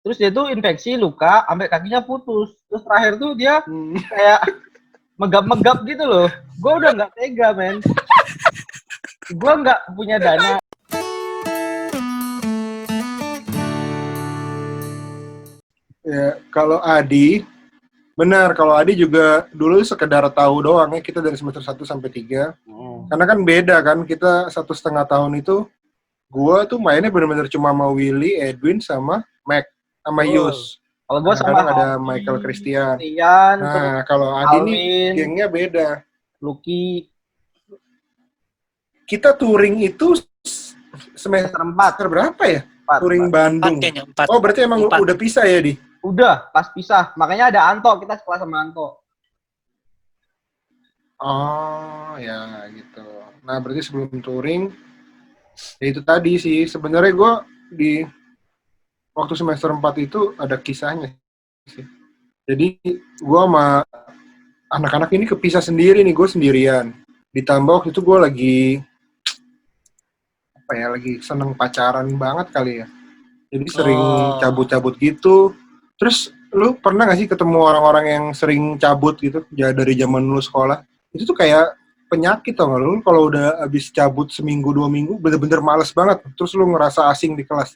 Terus dia tuh infeksi, luka, sampai kakinya putus. Terus terakhir tuh dia kayak megap-megap gitu loh. Gue udah nggak tega, men. Gue nggak punya dana. Ya, kalau Adi, benar, kalau Adi juga dulu sekedar tahu doang ya, kita dari semester 1 sampai 3. Karena kan beda kan, kita 1,5 tahun itu, gua tuh mainnya benar-benar cuma sama Willy, Edwin, sama Mac, sama Yus. Kalau gue sama kadang ada Michael Christian. Nah, kalau Adi Alvin, nih gengnya beda. Lucky. Kita touring itu semester 4 berapa ya? Touring Bandung. 4. Oh, berarti emang udah pisah ya, Di? Udah, pas pisah. Makanya ada Anto, kita sekelas sama Anto. Oh, ya gitu. Nah, berarti sebelum touring, ya itu tadi sih. Sebenarnya gue di waktu semester 4 itu ada kisahnya sih. Jadi gue sama anak-anak ini kepisah sendiri nih, gue sendirian. Ditambah waktu itu gue lagi seneng pacaran banget kali ya. Jadi sering cabut-cabut gitu. Terus lu pernah gak sih ketemu orang-orang yang sering cabut gitu ya dari zaman lu sekolah? Itu tuh kayak penyakit tau gak lu? Kalau udah abis cabut seminggu 2 minggu bener-bener males banget. Terus lu ngerasa asing di kelas.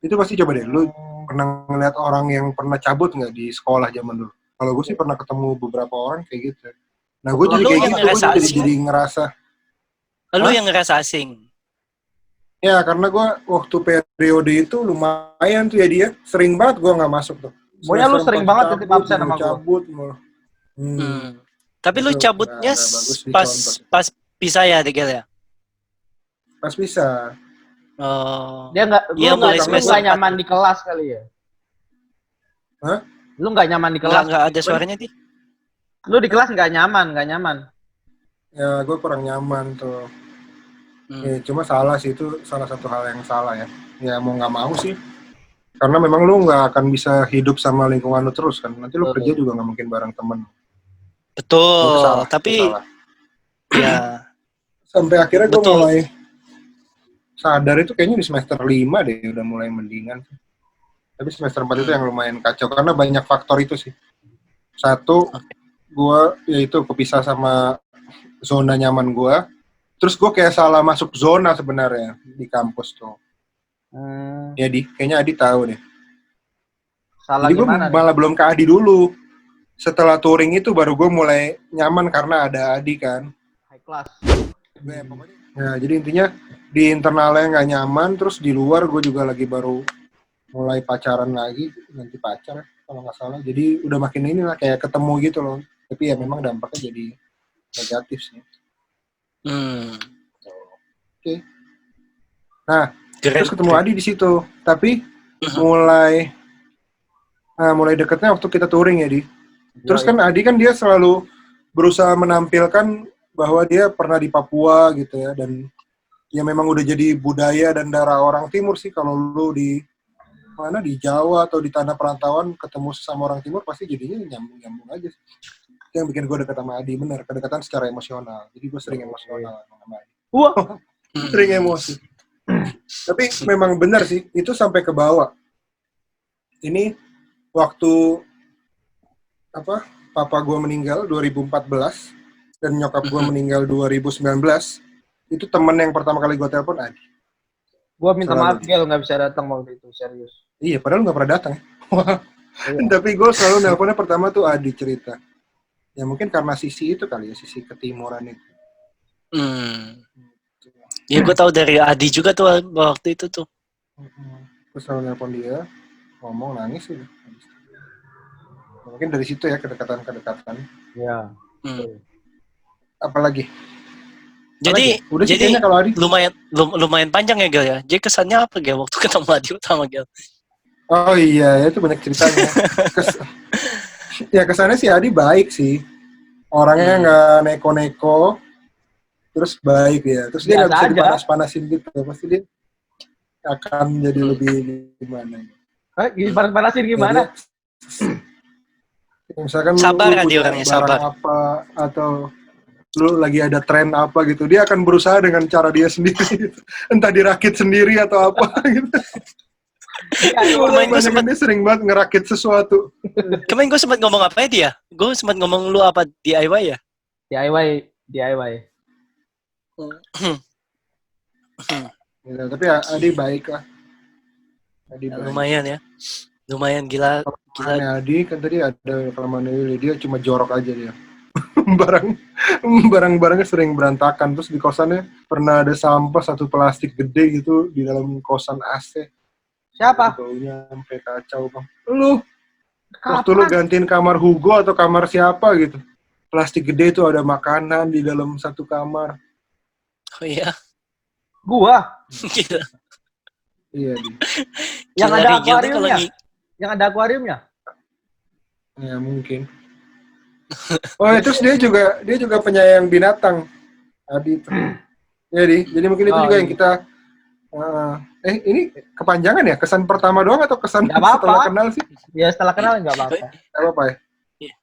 Itu pasti coba deh, lu pernah ngeliat orang yang pernah cabut gak di sekolah zaman dulu? Kalau gue sih pernah ketemu beberapa orang kayak gitu. Nah gue jadi kayak gitu, gue jadi ngerasa. Lu yang ngerasa asing? Ya, karena gue waktu periode itu lumayan tuh ya dia. Sering banget gue gak masuk tuh. Pokoknya lu sering banget titip absen sama gue. Tapi lu cabutnya pas pisah ya, Digel ya? Pas pisah. Oh. Dia nggak nyaman di kelas kali ya? Hah? Lu nggak nyaman di kelas? Nggak ada suaranya, Di. Lu di kelas nggak nyaman. Ya, gue kurang nyaman tuh. Ya, cuma salah sih, itu salah satu hal yang salah ya. Ya mau nggak mau sih. Karena memang lu nggak akan bisa hidup sama lingkungan lu terus kan. Nanti lu kerja juga nggak mungkin bareng temen. Betul. Salah, tapi ya. Sampai akhirnya gue mulai sadar itu kayaknya di semester 5 deh udah mulai mendingan. Tapi semester 4 itu yang lumayan kacau karena banyak faktor itu sih. Satu, gue yaitu kepisah sama zona nyaman gue. Terus gue kayak salah masuk zona sebenarnya di kampus tuh. Ya kayaknya Adi tahu deh. Salah jadi gue malah belum ke Adi dulu. Setelah touring itu baru gue mulai nyaman karena ada Adi kan. High class. Nah, jadi intinya di internalnya nggak nyaman, terus di luar gue juga lagi baru mulai pacaran lagi, nanti pacar kalau nggak salah. Jadi udah makin inilah kayak ketemu gitu loh. Tapi ya memang dampaknya jadi negatif sih. Oke. Nah, terus ketemu Adi di situ. Tapi mulai dekatnya waktu kita touring ya, Di. Terus kan Adi kan dia selalu berusaha menampilkan bahwa dia pernah di Papua gitu ya, dan ya memang udah jadi budaya dan darah orang timur sih kalau lu di mana di Jawa atau di tanah perantauan ketemu sesama orang timur pasti jadinya nyambung aja sih. Itu yang bikin gue dekat sama Adi, bener, kedekatan secara emosional. Jadi gue sering emosional sama Adi. Wah, sering emosi. Tapi memang benar sih, itu sampai ke bawah. Ini waktu papa gue meninggal 2014 dan nyokap gue meninggal 2019, itu temen yang pertama kali gue telepon Adi. Gue minta maaf Gel nggak bisa datang waktu itu, serius. Iya, padahal nggak pernah datang. Tapi gue selalu nelponnya pertama tuh Adi cerita. Ya mungkin karena sisi itu kali ya, sisi ketimuran itu. Ya gue tahu dari Adi juga tuh waktu itu tuh. Gue selalu nelpon dia, ngomong nangis udah. Mungkin dari situ ya kedekatan. Ya. Apalagi? Jadi kalau Adi lumayan panjang ya Gel ya. Jadi kesannya apa Gel waktu ketemu Adi sama Gel? Oh iya, itu banyak ceritanya. Ya kesannya sih Adi baik sih. Orangnya nggak neko-neko. Terus baik ya. Terus dia nggak bisa dipanas-panasin gitu. Pasti dia akan jadi lebih gimana. Dipanas-panasin gimana? Misalkan sabar lu dia orangnya sabar. Apa atau lu lagi ada tren apa gitu, dia akan berusaha dengan cara dia sendiri gitu. Entah dirakit sendiri atau apa gitu. Iya, Kemarin gue Banyak dia sering banget ngerakit sesuatu. Kemarin gue sempat ngomong apa ya dia? Gue sempat ngomong lu apa DIY ya? DIY. Gitu. Tapi Adi baik lah. Adi baik. Lumayan ya. Lumayan gila. Aneh Adi kan tadi ada kelemahan Willy, dia cuma jorok aja dia. Barang-barangnya sering berantakan, terus di kosannya pernah ada sampah satu plastik gede gitu di dalam kosan AC. Siapa? Baunya sampai kacau bang. Lu Kapan? waktu lu gantiin kamar Hugo atau kamar siapa gitu, plastik gede itu ada makanan di dalam satu kamar. Oh iya. Gua. Gila. Iya di. Yang Gila, ada Rigel tuh akuariumnya. Yang ada akuariumnya. Ya mungkin. Oh ya, terus dia juga penyayang binatang. Adi itu. Jadi mungkin itu juga yang kita ini kepanjangan ya? Kesan pertama doang atau kesan Nggak apa-apa. setelah kenal sih? Ya setelah kenal nggak apa-apa. Nggak apa-apa ya? Iya.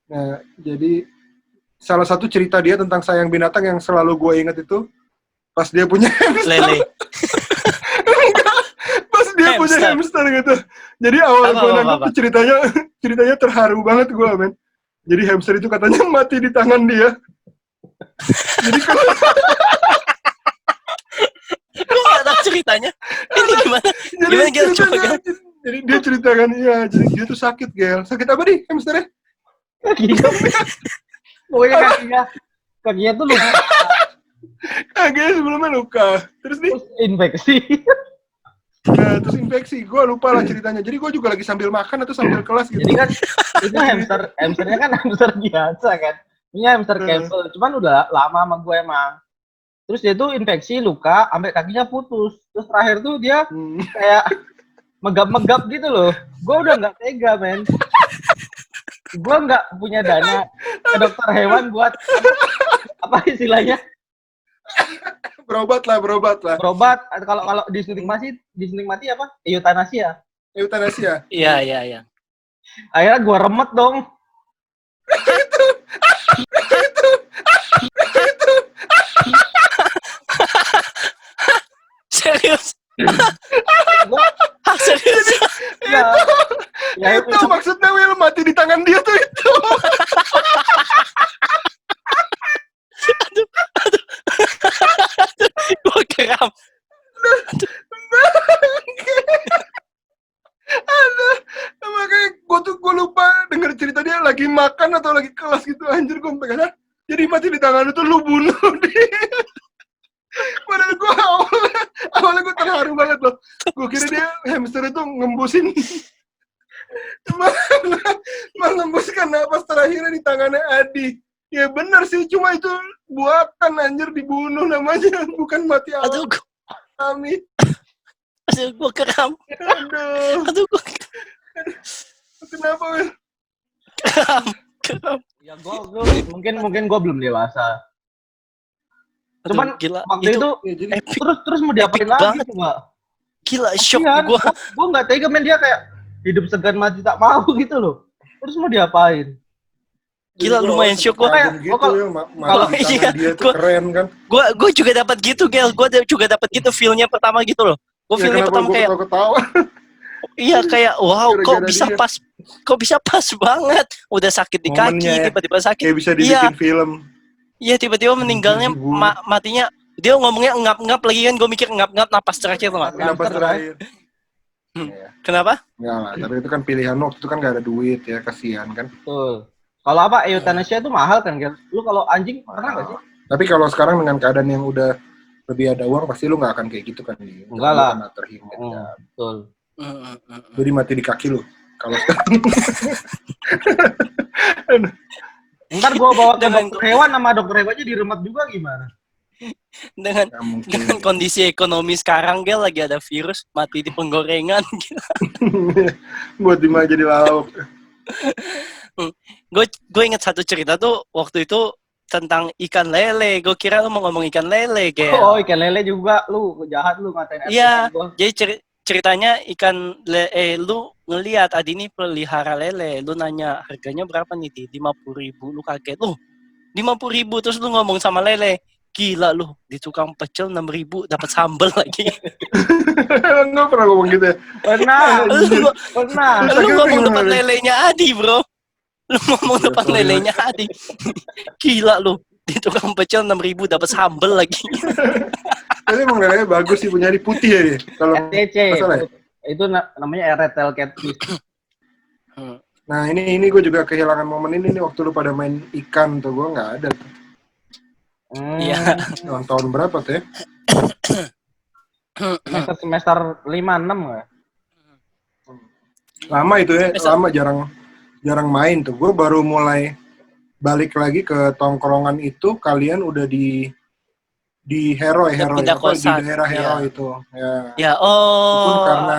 Nah, jadi salah satu cerita dia tentang sayang binatang yang selalu gue inget itu pas dia punya hamster. Lele. Pas dia punya hamster gitu. Jadi awal gue nonton tuh ceritanya terharu banget gue, men. Jadi hamster itu katanya mati di tangan dia. Jadi kalau Gue gak tahu ceritanya. Ini gimana? Gimana Gel? Coba Gel. jadi dia ceritakan iya, jadi dia tuh sakit, Gel. Sakit apa nih hamsternya? Kakinya. Pokoknya kakinya tuh luka. Kakinya sebelumnya luka. Terus nih, Terus infeksi. nah, terus infeksi. Gue lupa lah ceritanya. Jadi gue juga lagi sambil makan atau sambil kelas gitu. Jadi kan itu hamsternya kan hamster biasa kan. Ini hamster camel, cuman udah lama sama gue emang. Terus dia tuh infeksi, luka, sampai kakinya putus. Terus terakhir tuh dia kayak megap-megap gitu loh. Gue udah nggak tega, men. Gue nggak punya dana ke dokter hewan buat apa istilahnya? Berobat lah. Berobat. Kalau disuntik mati apa? Eutanasia. Eutanasia. Iya. Akhirnya gue remet dong. Serius? Gua, Serius? ya itu maksudnya Will mati di tangan dia tuh itu. Aduh. Gue geram. Aduh, makanya gue lupa denger cerita dia lagi makan atau lagi kelas gitu, anjir gue pengen. Jadi mati di tangan itu lu bunuh dia. Padahal gue awalnya gue terharu banget loh. Gue kira dia hamster itu ngembusin mengembuskan napas terakhirnya di tangannya Adi. Ya benar sih, cuma itu buatan, anjir, dibunuh namanya, bukan mati alami. Aduh, gue geram. Aduh, gue kenapa, Wil? geram. Ya mungkin gue belum dewasa. Cuman gila, waktu itu epic, terus mau diapain lagi coba? Gila, shock Gue. gue. Gue nggak tega, men, dia kayak hidup segan mati tak mau gitu loh. Terus mau diapain? Gila, lumayan shock gue. Kalau iya, dia tuh keren kan. Gue juga dapat gitu, Gel. Gue juga dapat gitu feel-nya pertama gitu loh. Gue feelnya pertama kayak ketawa. Iya, kayak wow, kok bisa dia. pas banget. Udah sakit di kaki, tiba-tiba sakit. Kayak bisa dibikin film. Iya, tiba-tiba meninggalnya matinya. Dia ngomongnya ngap-ngap lagi kan, gue mikir ngap-ngap napas terakhir tuh. Napas terakhir. Kenapa? Enggak lah, tapi itu kan pilihan waktu itu kan gak ada duit ya, kasihan kan. Betul. Kalau apa eutanasia itu mahal kan, Gel? Lu kalau anjing pernah nggak sih? Tapi kalau sekarang dengan keadaan yang udah lebih ada uang, pasti lu nggak akan kayak gitu kan. Enggak lah. Terhindar. Ya, betul. Jadi mati di kaki lu. Kalau Ntar gua bawa ke dokter hewan, sama dokter hewannya diremet juga gimana? Dengan kondisi ekonomi sekarang, Gel, lagi ada virus, mati di penggorengan. Buat dimana jadi lauk. Gue inget satu cerita tuh waktu itu tentang ikan lele. Gue kira lu mau ngomong ikan lele, Gel. Oh, ikan lele juga, lu jahat lu ngatain. Iya, jadi ceritanya lu ngelihat Adi ini pelihara lele, lu nanya harganya berapa nih, di 50.000, lu kaget, 50.000, terus lu ngomong sama lele, Gila lu, di tukang pecel 6.000 dapat sambel lagi. Nggak pernah ngomong gitu ya. Pernah. Pernah. Lu ngomong Gimana, depan Ren? lelenya Adi, bro. Lu ngomong Ya, depan sorry, lelenya Adi. Gila lu, di tukang pecel 6.000 dapat sambel lagi. Tapi emang lelenya bagus sih, punya di putih ya dia. Kalau RTC. masalah ya. Itu namanya Eretel Catfish. Nah ini gue juga kehilangan momen ini nih waktu lu pada main ikan tuh, gue nggak ada. Iya. Tahun berapa tuh ya? Semester 5-6 ya? Lama itu ya, lama jarang main tuh. Gue baru mulai balik lagi ke tongkrongan itu, kalian udah di Hero ya, pindah apa, di kosan. daerah Hero Iya. itu. Ya. Ya, Itu pun karena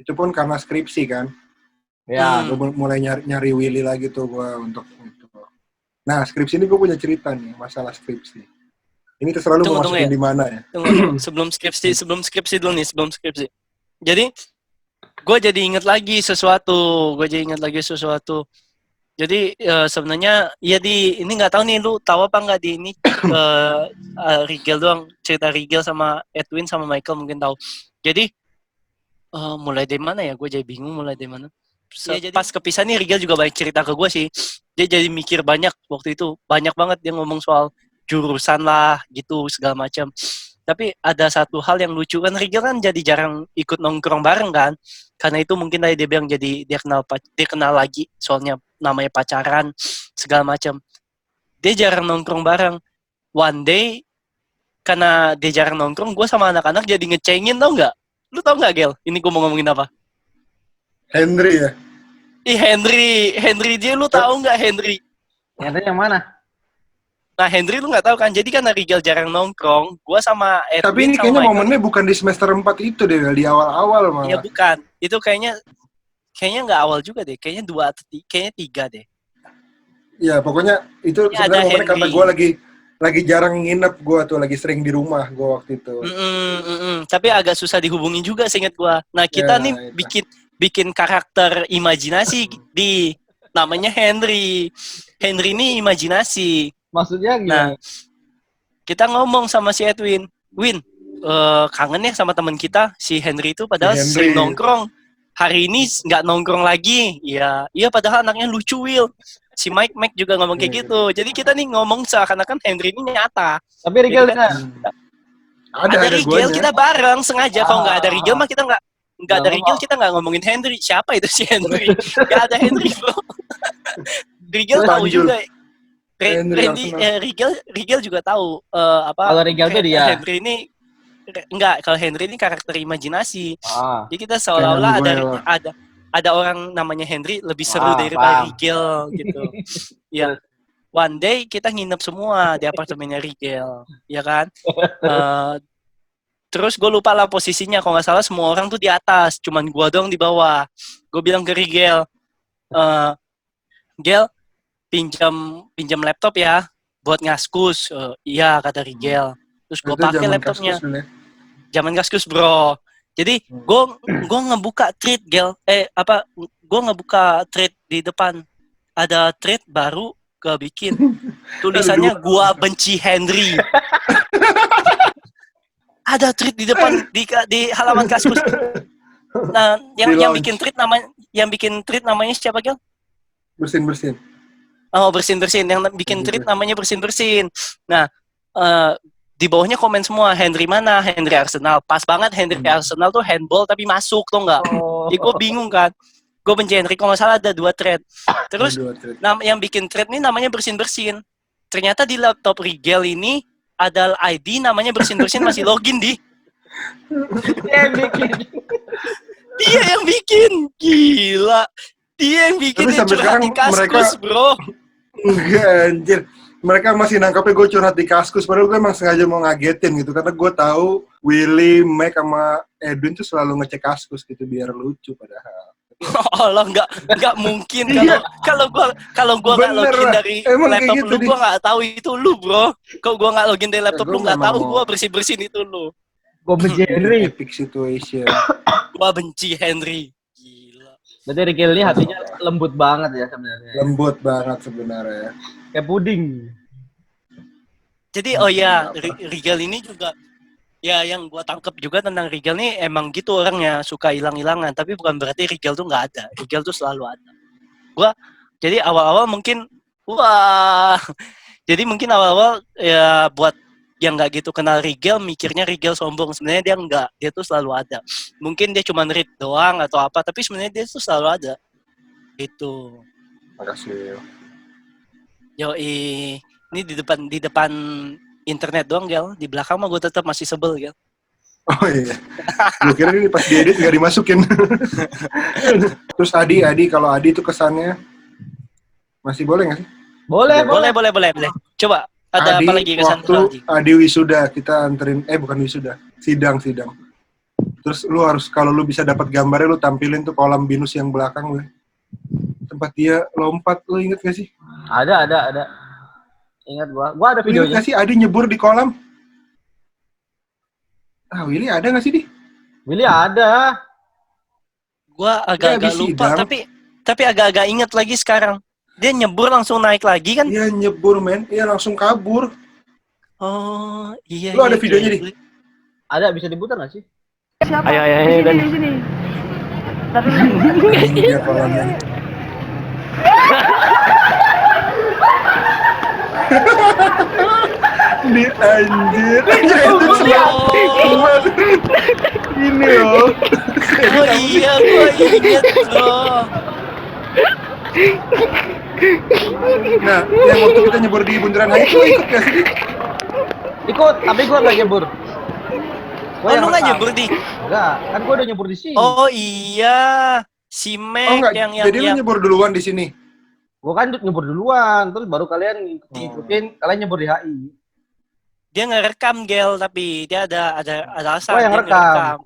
itu pun karena skripsi kan. Ya. Gue mulai nyari Willy lagi tuh gue untuk itu. Nah, skripsi ini gue punya cerita nih, masalah skripsi. Ini terserah lu mau masukin di mana ya. Tunggu, sebelum skripsi dulu nih, sebelum skripsi. Jadi, gue jadi inget lagi sesuatu. Jadi, sebenarnya, ya ini nggak tahu nih, lu tahu apa nggak di ini, Rigel doang, cerita Rigel sama Edwin sama Michael mungkin tahu. Jadi, mulai dari mana ya? Gue jadi bingung mulai dari mana. Pas kepisah nih Rigel juga banyak cerita ke gue sih. Dia jadi mikir banyak waktu itu. Banyak banget dia ngomong soal jurusan lah gitu segala macam. Tapi ada satu hal yang lucu kan, Rigel kan jadi jarang ikut nongkrong bareng kan. Karena itu mungkin tadi dia bilang jadi dia kenal lagi soalnya namanya pacaran segala macam. Dia jarang nongkrong bareng. One day karena dia jarang nongkrong, gue sama anak-anak jadi ngecengin, tau nggak? Lu tau nggak, Gel? Ini gue mau ngomongin apa? Henry ya? Henry dia lu tahu nggak Henry? Henry yang mana? Nah Henry lu nggak tahu kan? Jadi kan Rigel jarang nongkrong, gue sama Edwin. Tapi ini kayaknya momennya bukan di semester 4 itu deh, di awal-awal malah. Iya bukan, itu kayaknya nggak awal juga deh, kayaknya 2 atau kayaknya 3 deh. Iya pokoknya itu sebenarnya momennya karena gue lagi jarang nginep, gue tuh lagi sering di rumah gue waktu itu. Tapi agak susah dihubungi juga seingat gue. Nah kita nih bikin karakter imajinasi di namanya Henry. Henry ini imajinasi. Maksudnya gimana? Nah, kita ngomong sama si Edwin, Win, kangen ya sama teman kita si Henry itu padahal sering nongkrong. Hari ini nggak nongkrong lagi. Iya padahal anaknya lucu, Will. Si Mike juga ngomong kayak gitu. Jadi kita nih ngomong seakan-akan Henry ini nyata. Tapi Rigel ada Rigel, kita bareng sengaja. Kalau nggak ada Rigel mah kita nggak ada Rigel, kita nggak ngomongin Henry. Siapa itu si Henry? Nggak ada Henry, bro. Rigel tahu juga. Rigel juga tahu apa. Kalau Rigel itu dia. Henry ini enggak. Kalau Henry ini karakter imajinasi. Jadi kita seolah-olah ada orang namanya Henry lebih seru daripada Rigel gitu. Ya. One day kita nginep semua di apartemennya Rigel, ya kan? Terus gue lupa lah posisinya, kalau nggak salah semua orang tuh di atas, cuman gue doang di bawah. Gue bilang ke Rigel, Gel, pinjam laptop ya, buat ngaskus. Iya kata Rigel. Terus gue pakai laptopnya. Zaman Kaskus bro. Jadi gue ngebuka thread Gel, gue ngebuka thread di depan. Ada thread baru gue bikin. Tulisannya gue benci Henry. Ada thread di depan di halaman Kaskus. Nah, yang bikin thread namanya siapa, Gel? Bersin. Oh, bersin. Yang bikin thread namanya bersin. Nah, di bawahnya komen semua, Henry mana? Henry Arsenal. Pas banget Henry Arsenal tuh handball tapi masuk tuh enggak. Jadi gue bingung kan. Gue benci Henry, kalau nggak salah ada 2 thread. Terus yang bikin thread ini namanya bersin. Ternyata di laptop Rigel ini ada ID namanya bersin masih login di. Dia yang bikin. Gila. Dia yang bikin. Tapi sampai sekarang Kaskus, bro. Enggak anjir. Mereka masih nangkapnya gue curhat di Kaskus, padahal gue emang sengaja mau ngagetin gitu, karena gue tahu Willy, Mike, sama Edwin tuh selalu ngecek Kaskus gitu biar lucu padahal. Allah nggak mungkin kalau gue nggak login dari laptop gitu, lu gue nggak tahu itu lu bro. Kalau gue nggak login dari laptop lu nggak tahu gue bersin itu lu. Gue benci Henry. Epic situation. Gue benci Henry. Gila. Berarti Rigel ini hatinya lembut banget ya sebenarnya. Lembut banget sebenarnya. Kayak puding. Jadi oh ya, Rigel ini juga ya yang gua tangkep juga tentang Rigel nih emang gitu orangnya suka hilang-hilangan, tapi bukan berarti Rigel tuh nggak ada. Rigel tuh selalu ada. Jadi awal-awal mungkin wah, jadi mungkin awal-awal ya buat yang nggak gitu kenal Rigel mikirnya Rigel sombong, sebenarnya dia nggak, dia tuh selalu ada. Mungkin dia cuma read doang atau apa, tapi sebenarnya dia tuh selalu ada. Itu. Makasih. Yoi, ini di depan internet doang, Gel. Di belakang mah gue tetap masih sebel, Gel. Oh iya. Gue kira ini pas diedit nggak dimasukin. Terus Adi kalau Adi itu kesannya masih boleh nggak sih? Boleh. Boleh. Coba, ada Adi, apa lagi kesan waktu Adi wisuda kita anterin, bukan wisuda, sidang. Terus lu harus, kalau lu bisa dapat gambarnya, lu tampilin tuh kolam binus yang belakang lu. Tempat dia lompat, lu inget gak sih? Ada. Ingat gua ada Lu inget videonya. gak sih Adi nyebur di kolam? Willy ada gak sih, Di? Willy ada. Gua agak-agak lupa, tapi agak-agak inget lagi sekarang. Dia nyebur langsung naik lagi kan? Iya nyebur, men. Iya langsung kabur. Oh, iya. Lu ada videonya, Di? Ada, bisa diputar gak sih? Siapa? Ayo, di sini. Tapi Iya kolamnya. Di anjir itu selamat. Ini loh. Oh iya, gua inget loh. Nah, yang waktu kita nyebur di Bundaran HI itu ikut gak sih? Ikut, tapi gua nggak nyebur. Oh, lu nggak nyebur, Di? Enggak, kan gua udah nyebur di sini. Oh iya, si Mac enggak, yang jadi lu nyebur duluan di sini? Gua kan nyebur duluan, terus baru kalian ngikutin, kalian nyebur di HI. Dia ngerekam, Gel, tapi dia ada alasan. Oh, yang dia rekam.